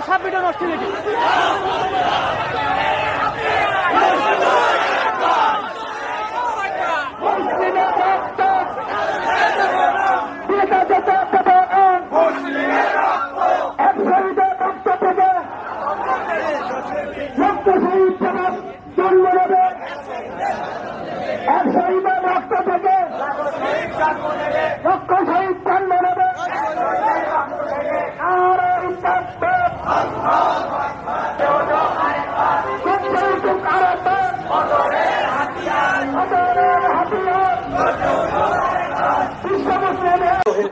সাবমিটন hostility. জন্ম নেবে এক শহীদের রক্ত থেকে লক্ষ শহীদ জন্ম নেবে আর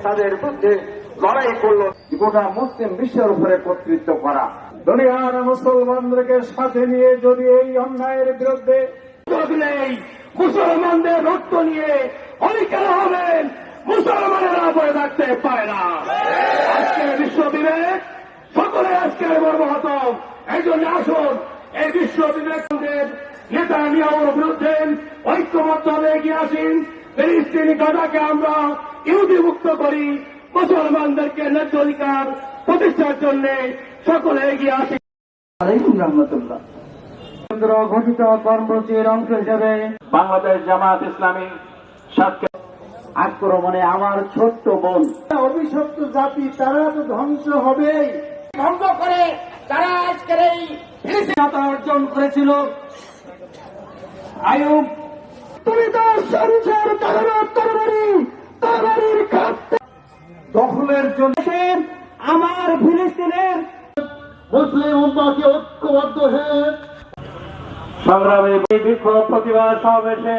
তাদের বিরুদ্ধে লড়াই করল গোটা মুসলিম বিশ্বের উপরে কর্তৃত্ব করা। দুনিয়ার মুসলমানদেরকে সাথে নিয়ে যদি এই অন্যায়ের বিরুদ্ধে মুসলমানদের রক্ত নিয়ে অনেকেরা হবেন, মুসলমানেরা বয়ে থাকতে পারে না। আজকের বিশ্ব বিবেক সকলে আজকের মর্মাহত। এই জন্য আসুন এই বিশ্ব বিবেকের নেতানিয়াহুর বিরুদ্ধে ঐক্যবদ্ধভাবে এগিয়ে আসেন। ফিলিস্তিনি গাজাকে আমরা ইহুদি মুক্ত করি, মুসলমানদেরকে ন্যায্য অধিকার প্রতিষ্ঠার জন্য সকলে এগিয়ে আসি। আলাইকুম রহমতুল্লাহ। কেন্দ্র ঘোষিত কর্মসূচির অংশ হিসেবে বাংলাদেশ জামাত ইসলামী আক্রমণে আমার ছোট্ট বোন অভিশপ্ত জাতি তারা তো ধ্বংস হবেই। ধ্বংস করে তারা আজকের এই ফিলিস্তিনিয়তা অর্জন করেছিল। আইয়ুব তুমি তো সংসার তরবারির দখলের জন্য আমার ফিলিস্তিনের মুসলিম উম্মাহকে ঐক্যবদ্ধ হয়ে সংগ্রামে বিক্ষোভ প্রতিবাদ সমাবেশে